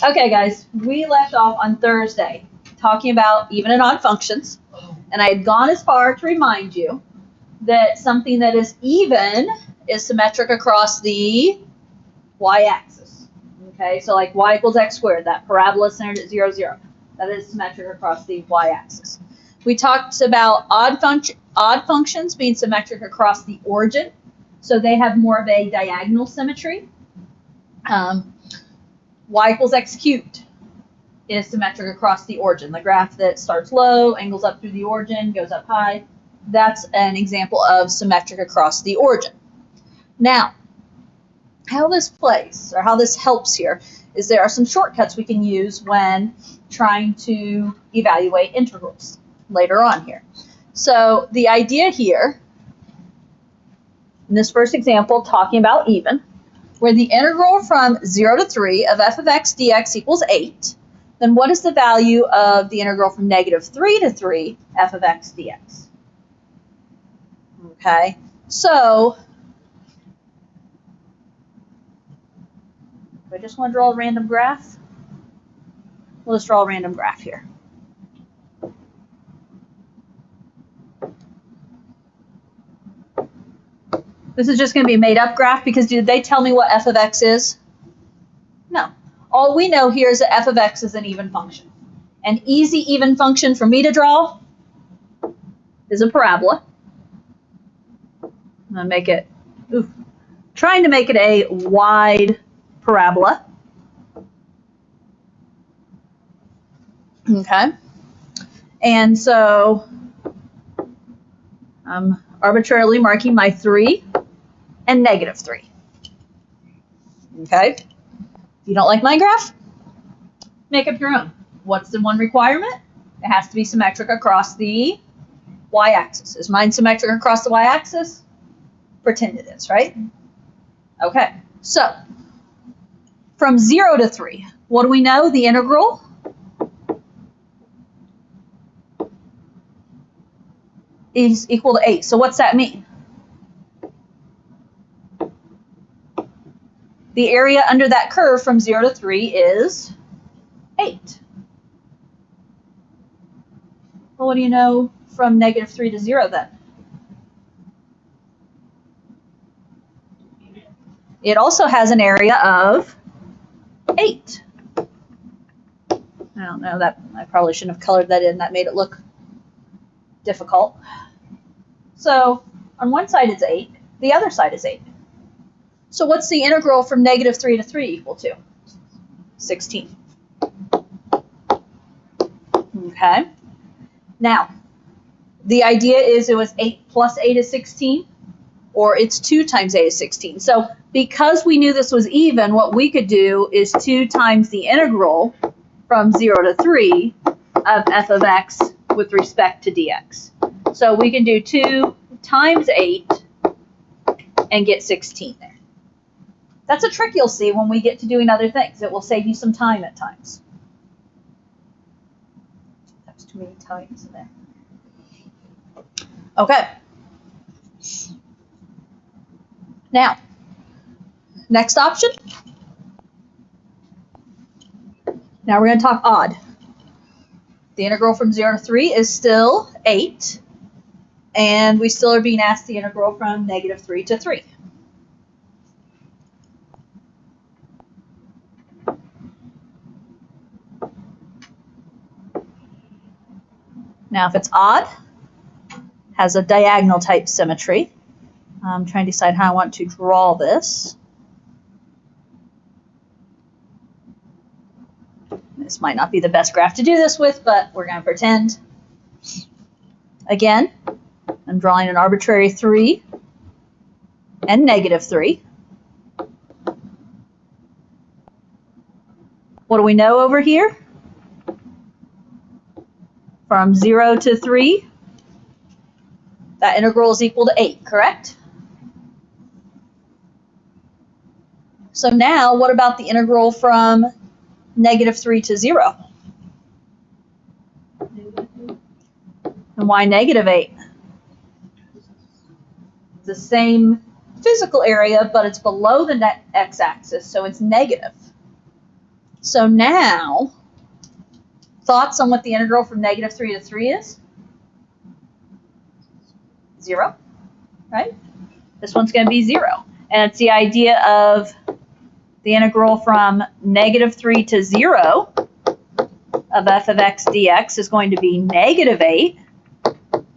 Okay, guys, we left off on Thursday talking about even and odd functions, and I had gone as far to remind you that something that is even is symmetric across the y-axis. Okay, so like y equals x squared, that parabola centered at 0, 0. That is symmetric across the y-axis. We talked about odd functions being symmetric across the origin, so they have more of a diagonal symmetry. Y equals x cubed is symmetric across the origin. The graph that starts low, angles up through the origin, goes up high. That's an example of symmetric across the origin. Now, how this plays, or how this helps here, is there are some shortcuts we can use when trying to evaluate integrals later on here. So the idea here, in this first example, talking about even, where the integral from 0 to 3 of f of x dx equals 8, then what is the value of the integral from negative 3 to 3 f of x dx? Okay, so I just want to draw a random graph. We'll just draw a random graph here. This is just going to be a made-up graph because did they tell me what f of x is? No. All we know here is that f of x is an even function. An easy even function for me to draw is a parabola. I'm going to make it, trying to make it a wide parabola. Okay. And so I'm arbitrarily marking my 3 and negative 3. Okay. If you don't like my graph, make up your own. What's the one requirement? It has to be symmetric across the y-axis. Is mine symmetric across the y-axis? Pretend it is, right? Okay. So from 0 to 3, what do we know? The integral is equal to 8. So what's that mean? The area under that curve from 0 to 3 is 8. Well, what do you know from negative 3 to 0 then? It also has an area of 8. I don't know, that I probably shouldn't have colored that in. That made it look difficult. So on one side it's 8, the other side is 8. So what's the integral from negative 3 to 3 equal to? 16. Okay. Now, the idea is it was 8 plus 8 is 16, or it's 2 times 8 is 16. So because we knew this was even, what we could do is 2 times the integral from 0 to 3 of f of x with respect to dx. So we can do 2 times 8 and get 16 there. That's a trick you'll see when we get to doing other things. It will save you some time at times. That's too many times in there. Okay. Now, next option. Now we're going to talk odd. The integral from 0 to 3 is still 8, and we still are being asked the integral from negative 3 to 3. Now, if it's odd, has a diagonal type symmetry. I'm trying to decide how I want to draw this. This might not be the best graph to do this with, but we're going to pretend. Again, I'm drawing an arbitrary 3 and negative 3. What do we know over here? From 0 to 3, that integral is equal to 8, correct? So now, what about the integral from negative 3 to 0? And why negative 8? It's the same physical area, but it's below the x-axis, so it's negative. So now, thoughts on what the integral from -3 to 3 is? 0, right? This one's going to be 0. And it's the idea of the integral from -3 to 0 of f of x dx is going to be -8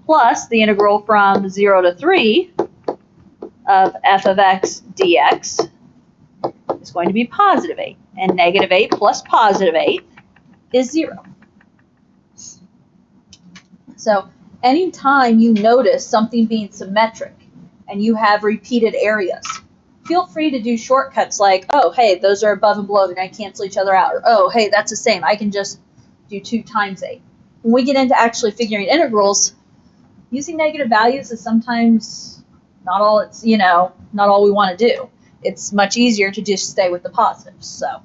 plus the integral from 0 to 3 of f of x dx is going to be +8. And -8 plus +8 is 0. So anytime you notice something being symmetric and you have repeated areas, feel free to do shortcuts like, oh, hey, those are above and below. They're going to cancel each other out. Or, oh, hey, that's the same. I can just do 2 times 8. When we get into actually figuring integrals, using negative values is sometimes not all it's, not all we want to do. It's much easier to just stay with the positives. So,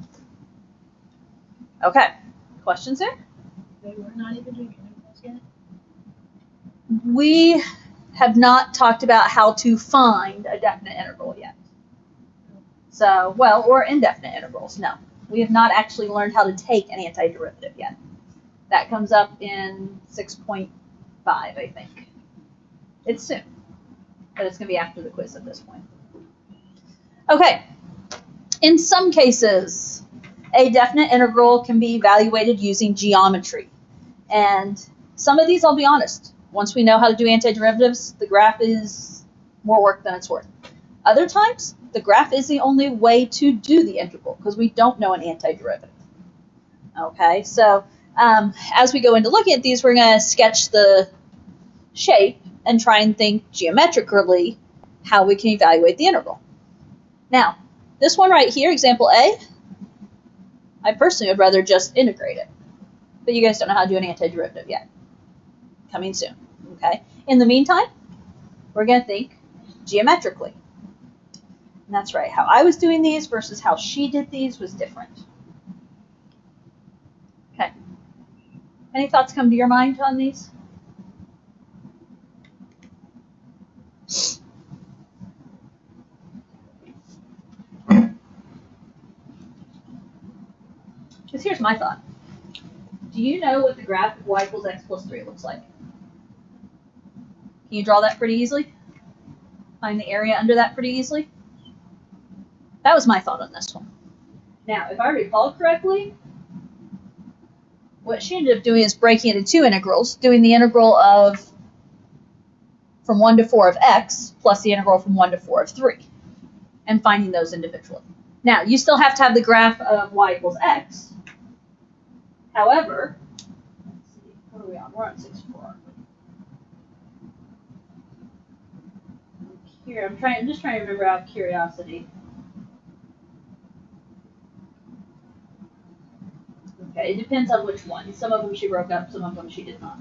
okay. Questions there? We're not even doing integrals yet? We have not talked about how to find a definite integral yet. So, well, or indefinite integrals. No, we have not actually learned how to take an antiderivative yet. That comes up in 6.5, I think. It's soon, but it's going to be after the quiz at this point. Okay, in some cases, a definite integral can be evaluated using geometry. And some of these, I'll be honest, once we know how to do antiderivatives, the graph is more work than it's worth. Other times, the graph is the only way to do the integral because we don't know an antiderivative. Okay, so as we go into looking at these, we're going to sketch the shape and try and think geometrically how we can evaluate the integral. Now, this one right here, example A, I personally would rather just integrate it. But you guys don't know how to do an antiderivative yet. Coming soon, okay? In the meantime, we're going to think geometrically. And that's right. How I was doing these versus how she did these was different. Okay. Any thoughts come to your mind on these? Because here's my thought. Do you know what the graph of y equals x plus 3 looks like? Can you draw that pretty easily? Find the area under that pretty easily? That was my thought on this one. Now, if I recall correctly, what she ended up doing is breaking it into 2 integrals, doing the integral of from 1 to 4 of x plus the integral from 1 to 4 of 3, and finding those individually. Now, you still have to have the graph of y equals x. However, let's see, what are we on? We're on 6.4. Here, I'm just trying to remember out of curiosity. Okay, it depends on which one. Some of them she broke up, some of them she did not.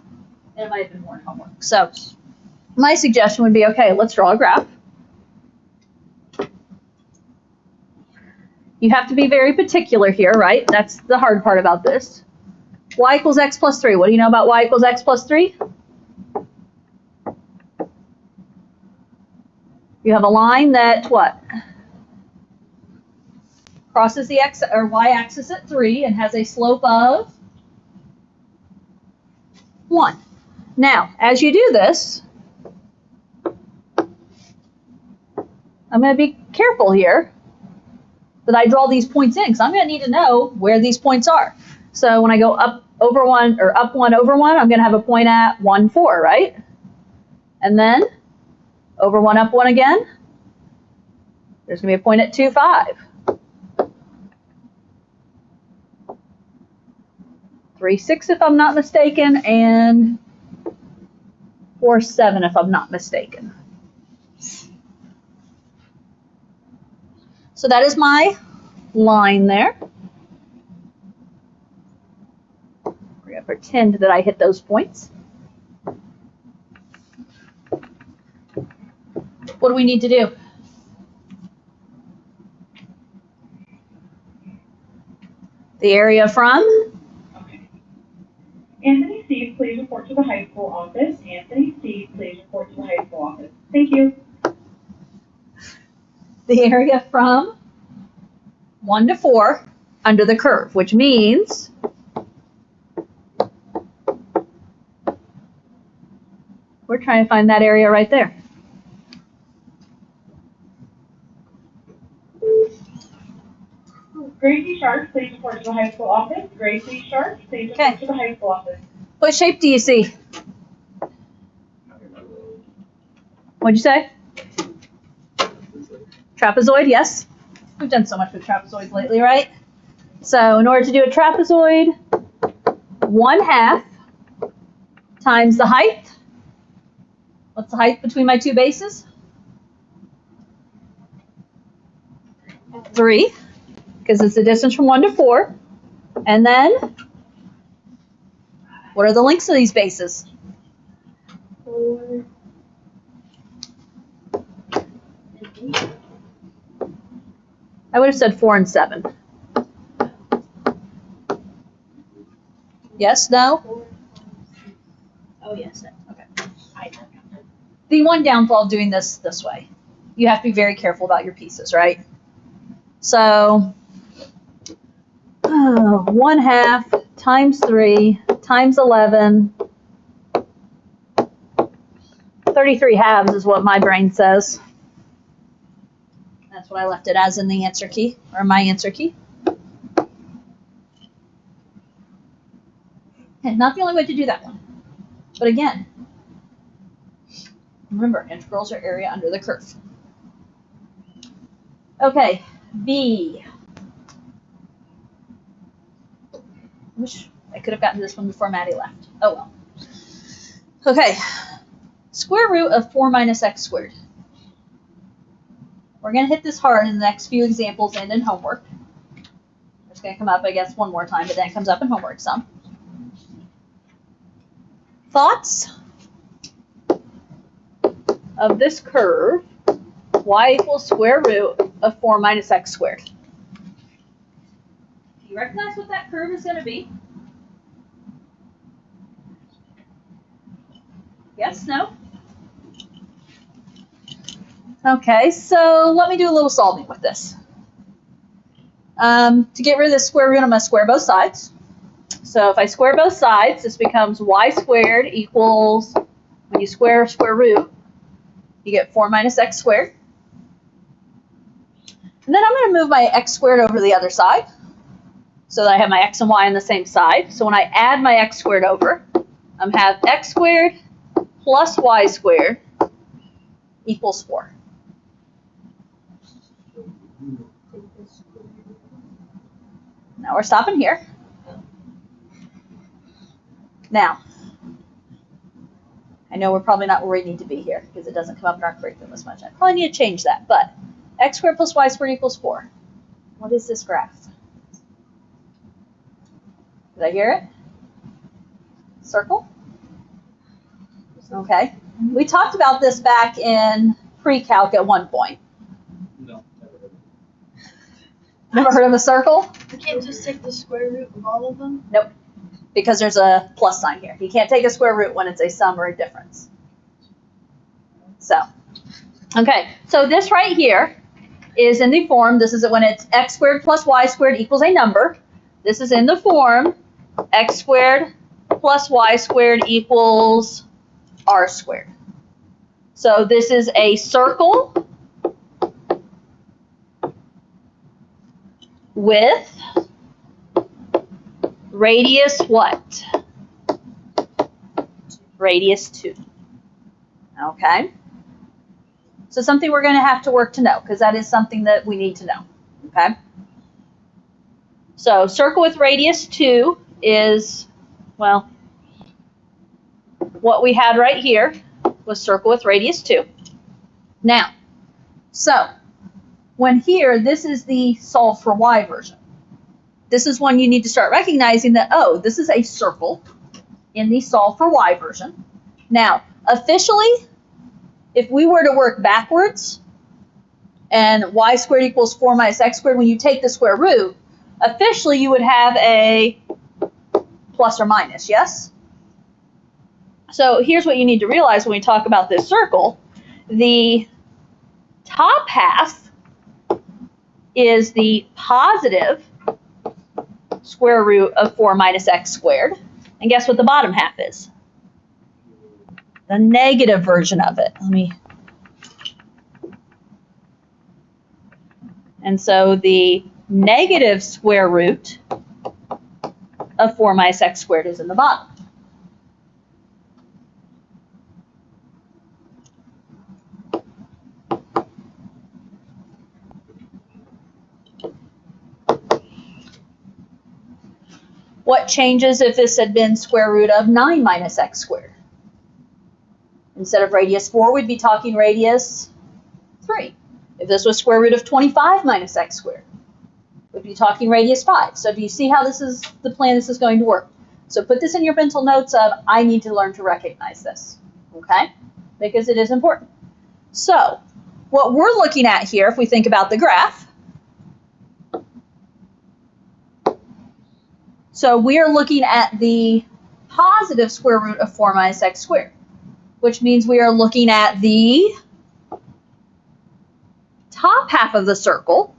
And it might have been more in homework. So, my suggestion would be, okay, let's draw a graph. You have to be very particular here, right? That's the hard part about this. Y equals x plus 3. What do you know about y equals x plus 3? You have a line that, what? Crosses the x or y-axis at 3 and has a slope of 1. Now, as you do this, I'm going to be careful here that I draw these points in because I'm going to need to know where these points are. So when I go up over 1 or up 1 over 1, I'm going to have a point at 1, 4, right? And then over 1 up 1 again, there's going to be a point at 2, 5. 3, 6 if I'm not mistaken, and 4, 7 if I'm not mistaken. So that is my line there. We're going to pretend that I hit those points. What do we need to do? The area from? Okay. Anthony Steve, please report to the high school office. Anthony Steve, please report to the high school office. Thank you. The area from 1 to 4 under the curve, which means we're trying to find that area right there. Gracie Sharp, please report to the high school office. Gracie Sharp, please report to the high school office. What shape do you see? What'd you say? Trapezoid, yes. We've done so much with trapezoids lately, right? So in order to do a trapezoid, 1/2 times the height. What's the height between my two bases? 3, because it's the distance from 1 to 4. And then, what are the lengths of these bases? 4. I would have said 4 and 7. Yes, no? 4. Oh, yes. Okay. The one downfall of doing this way, you have to be very careful about your pieces, right? So, 1/2 times 3 times 11. 33 halves is what my brain says. That's what I left it as in the answer key, or my answer key. And not the only way to do that one. But again, remember, integrals are area under the curve. Okay, B. Wish I could have gotten to this one before Maddie left. Oh well. Okay, square root of 4 minus x squared. We're going to hit this hard in the next few examples and in homework. It's going to come up, I guess, one more time, but then it comes up in homework some. Thoughts of this curve, y equals square root of 4 minus x squared? Do you recognize what that curve is going to be? Yes? No? Okay, so let me do a little solving with this. To get rid of this square root, I'm going to square both sides. So if I square both sides, this becomes y squared equals, when you square square root, you get 4 minus x squared. And then I'm going to move my x squared over to the other side so that I have my x and y on the same side. So when I add my x squared over, I'm have x squared plus y squared equals 4. Now we're stopping here. Now, I know we're probably not where we need to be here because it doesn't come up in our curriculum as much. I probably need to change that, but x squared plus y squared equals 4. What is this graph? Did I hear it? Circle? Okay. We talked about this back in pre-calc at one point. No, never heard of it. Never heard of a circle? You can't just take the square root of all of them? Nope. Because there's a plus sign here. You can't take a square root when it's a sum or a difference. So, okay. So this right here is in the form, this is when it's x squared plus y squared equals a number. This is in the form x squared plus y squared equals r squared. So this is a circle with radius what? Radius 2. Okay? So something we're going to have to work to know because that is something that we need to know. Okay? So circle with radius 2 is, well, what we had right here was circle with radius 2. Now, so when here, this is the solve for y version. This is when you need to start recognizing that, oh, this is a circle in the solve for y version. Now, officially, if we were to work backwards and y squared equals 4 minus x squared, when you take the square root, officially you would have a plus or minus, yes? So here's what you need to realize when we talk about this circle. The top half is the positive square root of 4 minus x squared. And guess what the bottom half is? The negative version of it. And so the negative square root of 4 minus x squared is in the bottom. What changes if this had been square root of 9 minus x squared? Instead of radius 4, we'd be talking radius 3. If this was square root of 25 minus x squared, we'd be talking radius 5. So do you see how this is the plan this is going to work? So put this in your mental notes of, I need to learn to recognize this, okay? Because it is important. So what we're looking at here, if we think about the graph, so we are looking at the positive square root of 4 minus x squared, which means we are looking at the top half of the circle,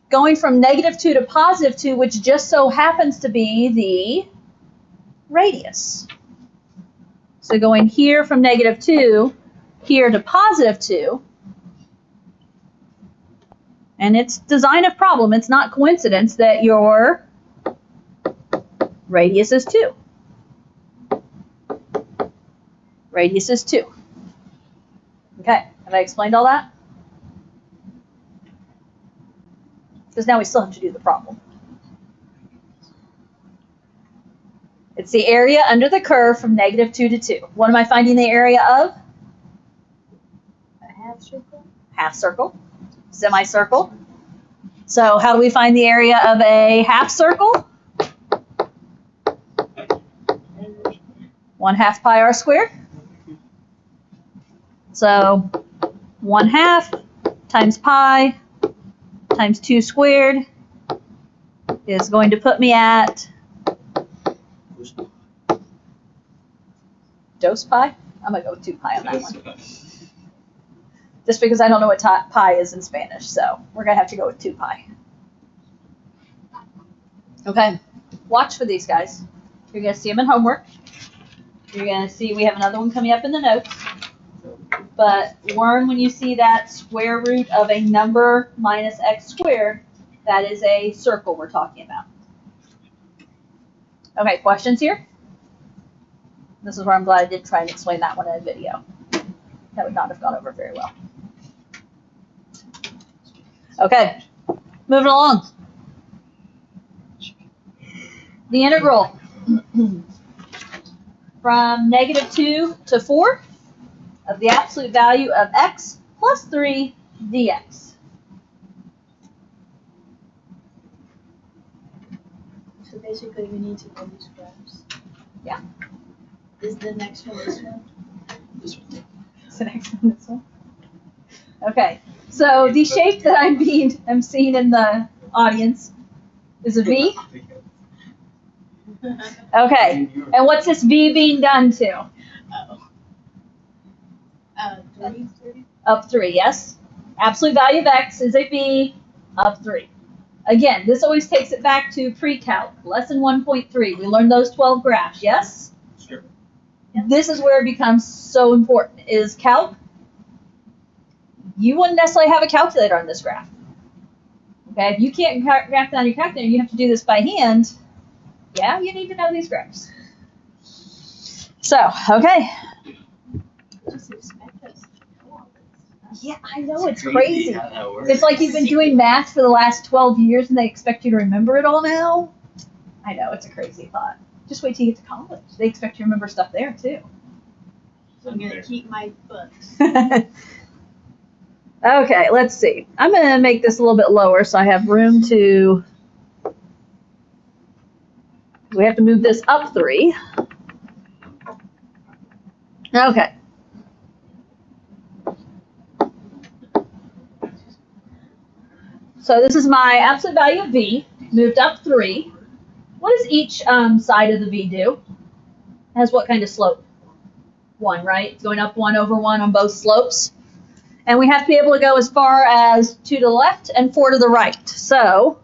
going from negative 2 to positive 2, which just so happens to be the radius. So going here from negative 2, here to positive 2, and it's design of problem. It's not coincidence that your radius is 2. Radius is 2. Okay, have I explained all that? Because now we still have to do the problem. It's the area under the curve from negative 2 to 2. What am I finding the area of? A half circle. Half circle. Semicircle. So how do we find the area of a half circle? 1/2 pi r squared. So 1/2 times pi times 2 squared is going to put me at dose pi. I'm going to go with 2 pi on that one. Just because I don't know what pi is in Spanish, so we're going to have to go with 2 pi. Okay, watch for these guys. You're going to see them in homework. You're going to see we have another one coming up in the notes. But learn when you see that square root of a number minus x squared, that is a circle we're talking about. Okay, questions here? This is where I'm glad I did try and explain that one in a video. That would not have gone over very well. Okay, moving along. The integral from negative 2 to 4 of the absolute value of x plus 3 dx. So basically we need to know these graphs. Yeah. Is the next one this one? This one. Is the next one this one? Okay, so the shape that I'm seeing in the audience is a V. Okay, and what's this V being done to? Oh. 3. Up 3, yes? Absolute value of x is a V of 3. Again, this always takes it back to pre-calc, lesson 1.3. We learned those 12 graphs, yes? Sure. This is where it becomes so important, is calc. You wouldn't necessarily have a calculator on this graph. Okay, if you can't graph down your calculator, you have to do this by hand. Yeah, you need to know these graphs. So, okay. Just expect us to know all this. Yeah, I know, it's crazy. how that works. It's like you've been doing math for the last 12 years and they expect you to remember it all now. I know, it's a crazy thought. Just wait till you get to college. They expect you to remember stuff there, too. So I'm gonna keep my books. Okay, let's see. I'm going to make this a little bit lower so I have room to... We have to move this up 3. Okay. So this is my absolute value of V, moved up 3. What does each side of the V do? It has what kind of slope? 1, right? It's going up 1 over 1 on both slopes. And we have to be able to go as far as 2 to the left and 4 to the right. So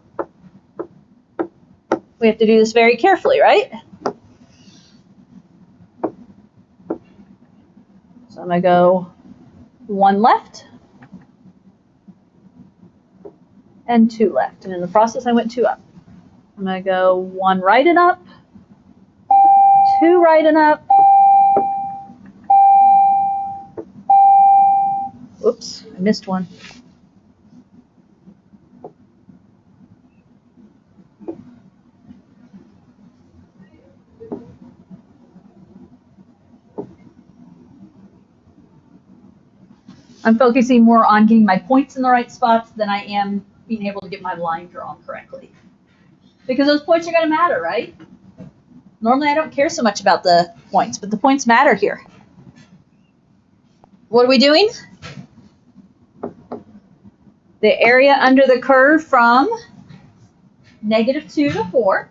We have to do this very carefully, right? So I'm going to go 1 left and 2 left. And in the process, I went 2 up. I'm going to go 1 right and up, 2 right and up. Oops, I missed one. I'm focusing more on getting my points in the right spots than I am being able to get my line drawn correctly. Because those points are going to matter, right? Normally I don't care so much about the points, but the points matter here. What are we doing? The area under the curve from -2 to 4.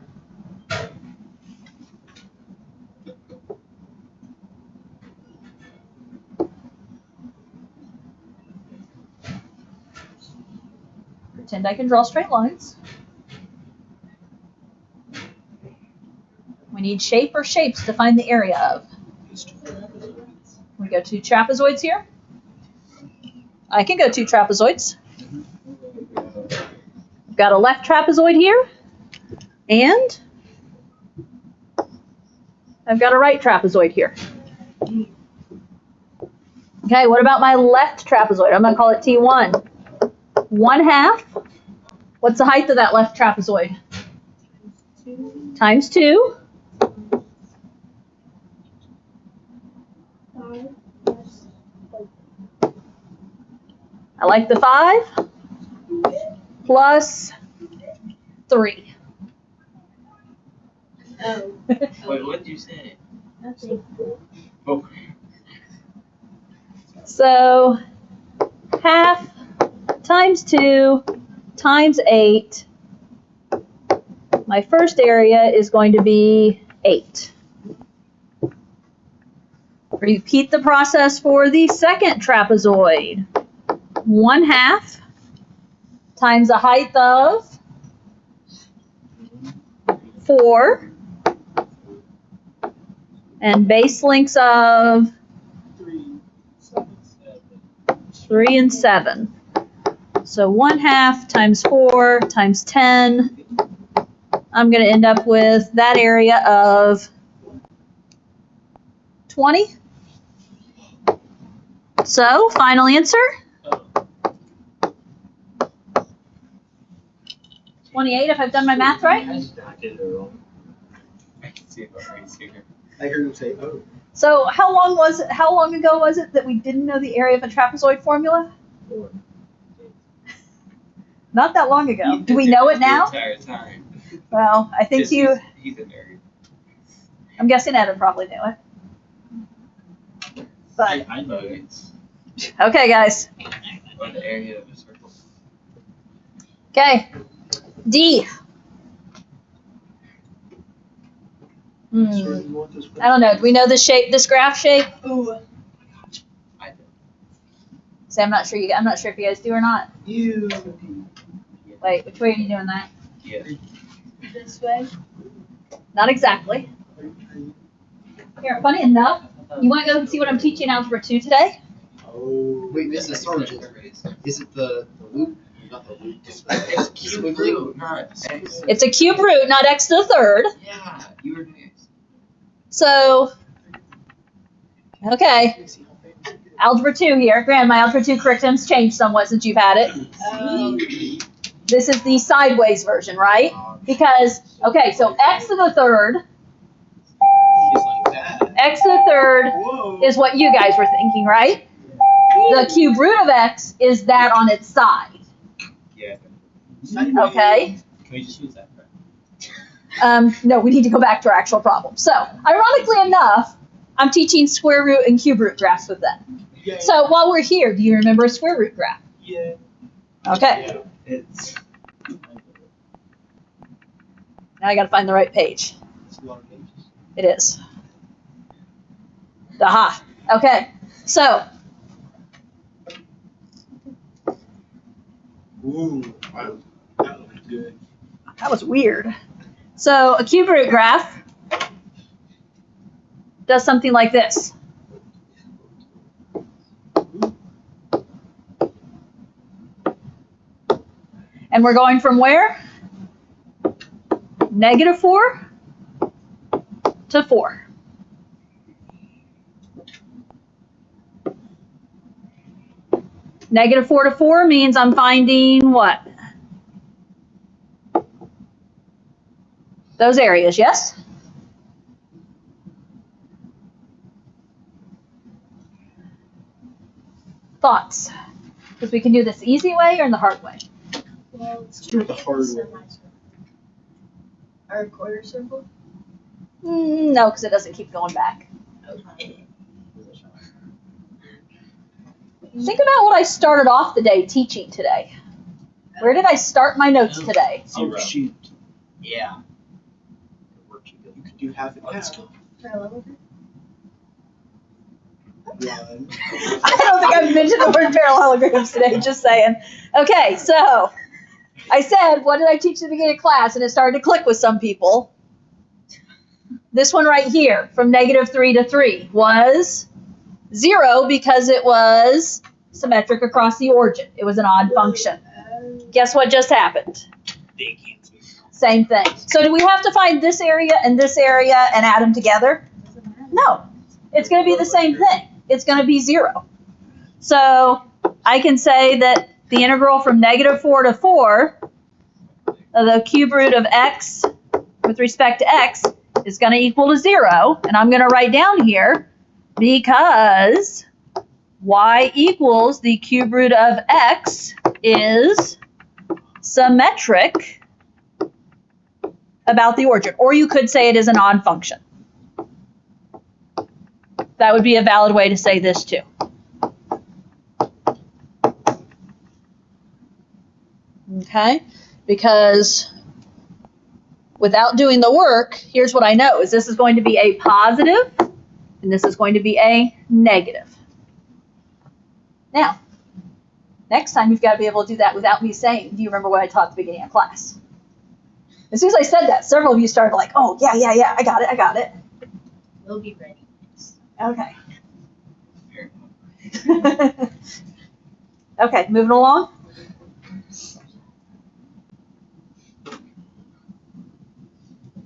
Pretend I can draw straight lines. We need shape or shapes to find the area of. We go 2 trapezoids here. I can go 2 trapezoids. I've got a left trapezoid here, and I've got a right trapezoid here. Okay, what about my left trapezoid? I'm going to call it T1. 1/2. What's the height of that left trapezoid? Times 2. 5. I like the 5 plus 3. Oh. Wait, what did you say? Nothing. Oh. So 1/2 times 2 times 8. My first area is going to be 8. Repeat the process for the second trapezoid. 1/2 times a height of 4 and base lengths of 3 and 7. So 1/2 times 4 times 10. I'm going to end up with that area of 20. So, final answer? 28, if I've done my math right? I did it wrong. I can see it right here. I heard him say, "Oh." So, how long ago was it that we didn't know the area of a trapezoid formula? Not that long ago. Do we know it now? The entire time. Well, I think Just you, He's a nerd. I'm guessing Evan probably knew it. But, I know it's okay, guys. on the area of a circle. Okay. D. Sir, you want this I don't know. Do we know this shape, this graph shape? Ooh. I do. So I'm not sure if you guys do or not. You. Wait, which way are you doing that? Yeah. This way. Not exactly. Here, funny enough, you want to go and see what I'm teaching Algebra 2 today? Oh. Wait, Mrs. Sargent. Is it the loop? Not the loop. It's cube root, not X. It's a cube root, not x to the third. Yeah, you were next. So, okay, Algebra 2 here. Granted, my Algebra 2 curriculum's changed somewhat since you've had it. This is the sideways version, right? Because, okay, so x to the third, Just like that. x to the third Whoa. is what you guys were thinking, right? The cube root of x is that on its side, Yeah. okay? Can we just use that? Right? No, we need to go back to our actual problem. So, ironically enough, I'm teaching square root and cube root graphs with them. Yeah. So, while we're here, do you remember a square root graph? Yeah. Okay, Yeah. It's. now I gotta find the right page. It's a lot of pages. It is. Aha. Okay, so, Ooh. Wow. That looks good. that was weird. So a cube root graph does something like this. And we're going from where? -4 to 4. -4 to 4 means I'm finding what? Those areas, yes? Thoughts? Because we can do this the easy way or in the hard way. Well, let's do it the hard way. semicircle. Or a quarter circle? No, because it doesn't keep going back. Okay. Think about what I started off the day teaching today. Where did I start my notes today? Oh, shoot. Yeah. You could do half and half. Parallelogram? One. I don't think I've mentioned the word parallelograms today, just saying. Okay, so I said, what did I teach at the beginning of class? And it started to click with some people. This one right here, from -3 to 3, was 0 because it was symmetric across the origin. It was an odd function. Guess what just happened? Same thing. So do we have to find this area and add them together? No. It's going to be the same thing. It's going to be 0. So I can say that the integral from -4 to 4 of the cube root of x with respect to x is going to equal to 0. And I'm going to write down here because y equals the cube root of x is symmetric about the origin. Or you could say it is an odd function. That would be a valid way to say this too. Okay? Because without doing the work, here's what I know, is this is going to be a positive and this is going to be a negative. Now, next time you've got to be able to do that without me saying, do you remember what I taught at the beginning of class? As soon as I said that, several of you started like, oh, yeah, I got it. We'll be ready. Okay. Okay, moving along.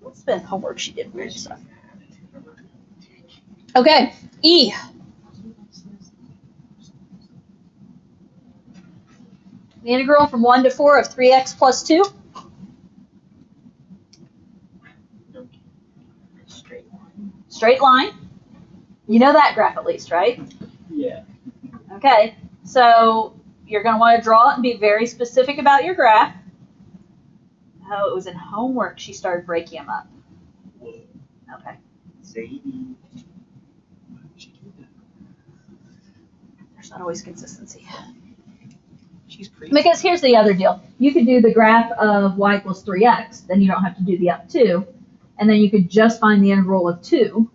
What's been homework she did weird stuff? Okay, E. The integral from 1 to 4 of 3x plus 2. Straight line. You know that graph at least, right? Yeah. Okay, so you're going to want to draw it and be very specific about your graph. Oh, it was in homework she started breaking them up. Okay. Zadie. There's not always consistency. She's crazy. Because here's the other deal. You could do the graph of y equals 3x, then you don't have to do the up 2. And then you could just find the integral of 2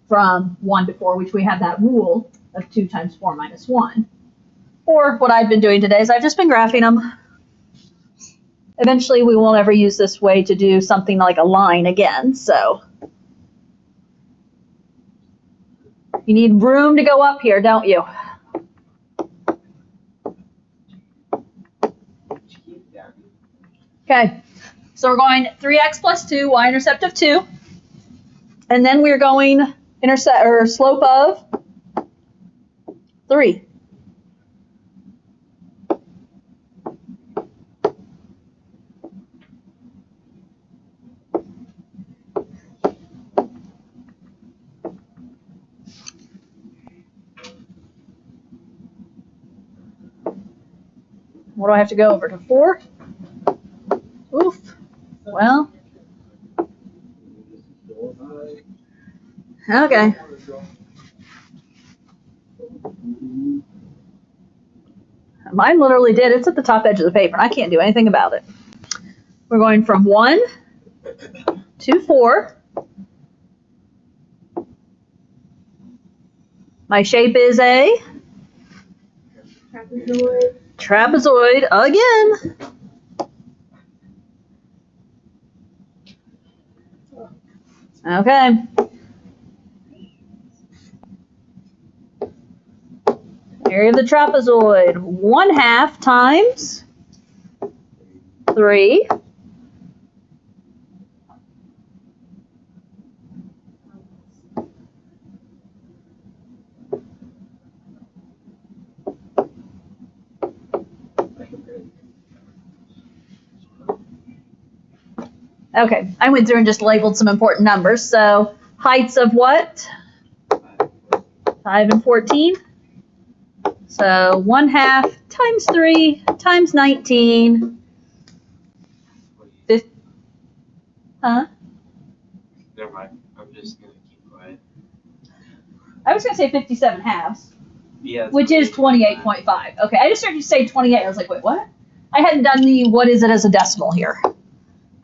from 1 to 4, which we have that rule of 2 times 4 minus 1. Or what I've been doing today is I've just been graphing them. Eventually we won't ever use this way to do something like a line again, so. You need room to go up here, don't you? Okay, so we're going 3x plus 2, y-intercept of 2. And then we're going slope of 3. What do I have to go over to 4? Oof. Well. Okay. Mine literally did. It's at the top edge of the paper, and I can't do anything about it. We're going from 1 to 4. My shape is a trapezoid again. Okay. Area of the trapezoid, 1/2 times 3. Okay, I went through and just labeled some important numbers. So heights of what? 5 and 14. So 1/2 times 3 times 19. Huh? Never mind. I'm just gonna keep quiet. I was gonna say 57 halves, Yeah. which is 28.5. Okay, I just heard you say 28. I was like, wait, what? I hadn't done the what is it as a decimal here.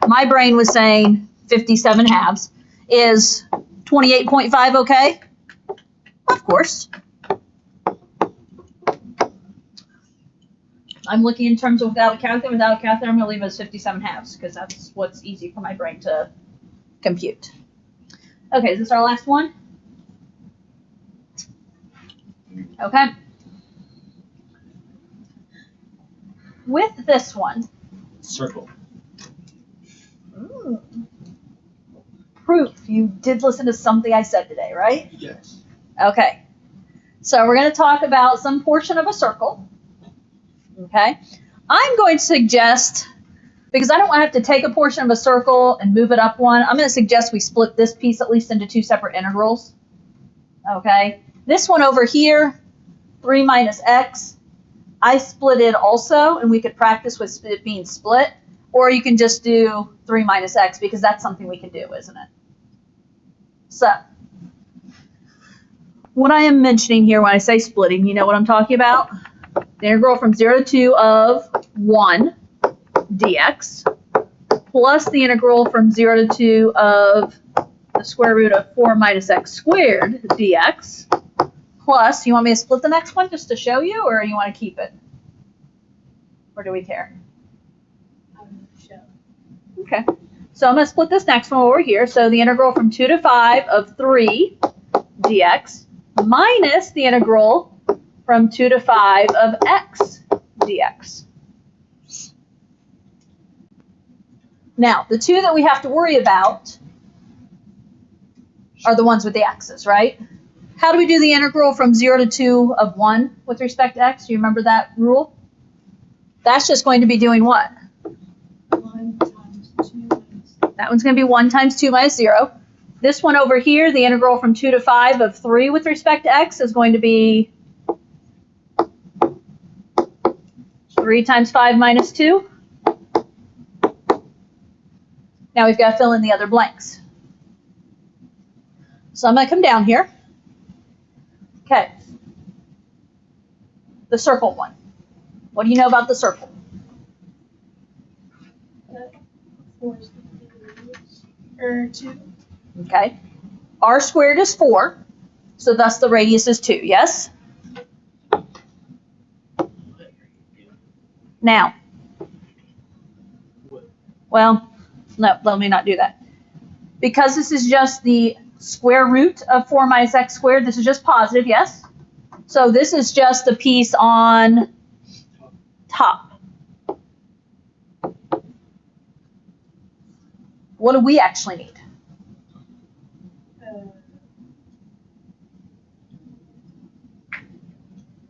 My brain was saying 57 halves. Is 28.5 okay? Of course. I'm looking in terms of without a calculator. Without a calculator, I'm going to leave it as 57 halves because that's what's easy for my brain to compute. Okay, is this our last one? Okay. With this one, Circle. proof you did listen to something I said today, right? Yes. Okay. So we're going to talk about some portion of a circle. Okay. I'm going to suggest, because I don't want to have to take a portion of a circle and move it up one, I'm going to suggest we split this piece at least into 2 separate integrals. Okay. This one over here, 3 minus x, I split it also, and we could practice with it being split. Or you can just do 3 minus x, because that's something we can do, isn't it? So, what I am mentioning here when I say splitting, you know what I'm talking about? The integral from 0 to 2 of 1 dx plus the integral from 0 to 2 of the square root of 4 minus x squared dx plus, you want me to split the next one just to show you, or you want to keep it? Or do we care? Okay. So I'm going to split this next one over here. So the integral from 2 to 5 of 3 dx minus the integral from 2 to 5 of x dx. Now, the two that we have to worry about are the ones with the x's, right? How do we do the integral from 0 to 2 of 1 with respect to x? Do you remember that rule? That's just going to be doing what? 1 times 2 minus. That one's going to be 1 times 2 minus 0. This one over here, the integral from 2 to 5 of 3 with respect to x is going to be 3 times 5 minus 2. Now we've got to fill in the other blanks. So I'm going to come down here. Okay. The circle one. What do you know about the circle? 4 is or 2. Okay. R squared is 4, so thus the radius is 2, yes? Now, well, no, let me not do that. Because this is just the square root of 4 minus x squared, this is just positive, yes? So this is just the piece on top. What do we actually need?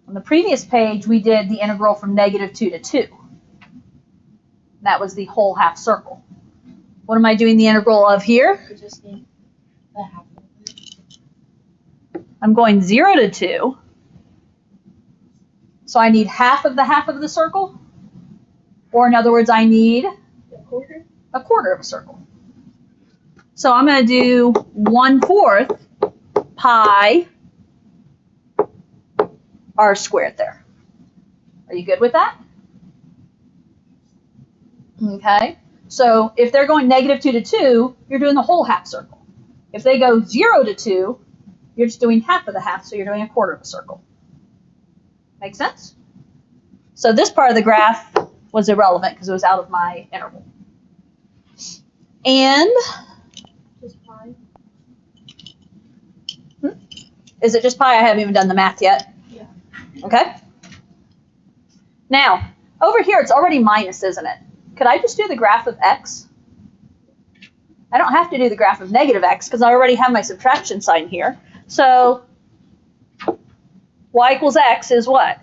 On the previous page, we did the integral from -2 to 2. That was the whole half circle. What am I doing the integral of here? We just need the half of it. I'm going 0 to 2. So I need half of the circle. Or in other words, I need A quarter? a quarter of a circle. So I'm going to do 1/4 pi r squared there. Are you good with that? Okay. So if they're going -2 to 2, you're doing the whole half circle. If they go 0 to 2, you're just doing half of the half, so you're doing a quarter of a circle. Make sense? So this part of the graph was irrelevant because it was out of my interval. And Is it just pi? I haven't even done the math yet. Yeah. Okay. Now, over here, it's already minus, isn't it? Could I just do the graph of x? I don't have to do the graph of negative x because I already have my subtraction sign here. So y equals x is what?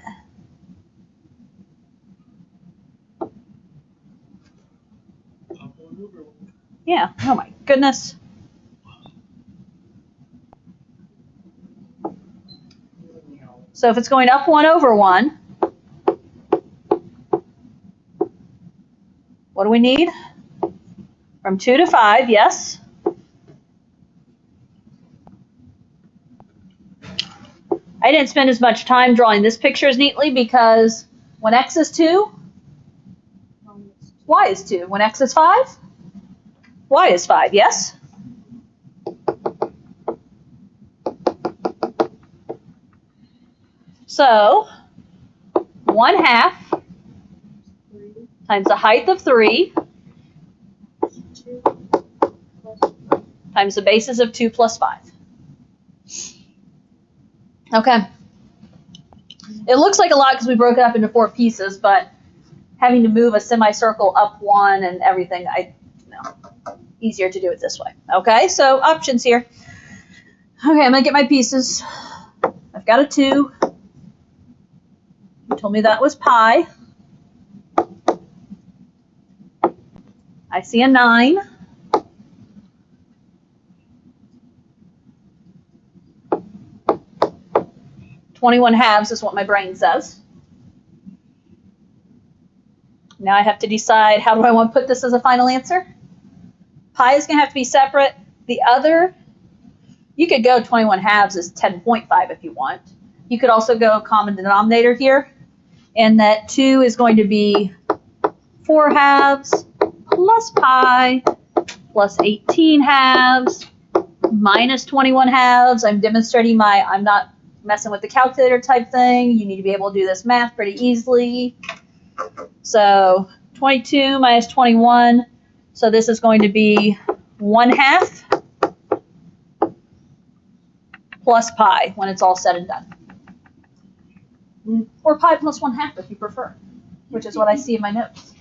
Yeah, oh my goodness. So if it's going up 1 over 1, what do we need? From 2 to 5, yes? I didn't spend as much time drawing this picture as neatly because when x is 2, y is 2. When x is 5, y is 5, yes? So 1/2 times the height of 3 times the basis of 2 plus 5. Okay. It looks like a lot because we broke it up into 4 pieces, but having to move a semicircle up 1 and everything, easier to do it this way. Okay, so options here. Okay, I'm going to get my pieces. I've got a 2. You told me that was pi. I see a 9. (21/2) is what my brain says. Now I have to decide, how do I want to put this as a final answer? Pi is going to have to be separate. The other, you could go 21/2 is 10.5 if you want. You could also go common denominator here, and that 2 is going to be 4/2 plus pi plus 18/2 minus 21/2. I'm demonstrating I'm not messing with the calculator type thing. You need to be able to do this math pretty easily. So 22 minus 21. So this is going to be 1/2 plus pi when it's all said and done. Or pi plus 1/2 if you prefer, which is what I see in my notes.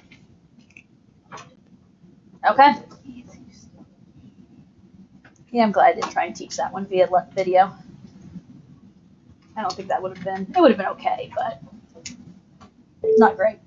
Okay. Yeah, I'm glad I didn't try and teach that one via video. I don't think that would have been, it would have been okay, but not great.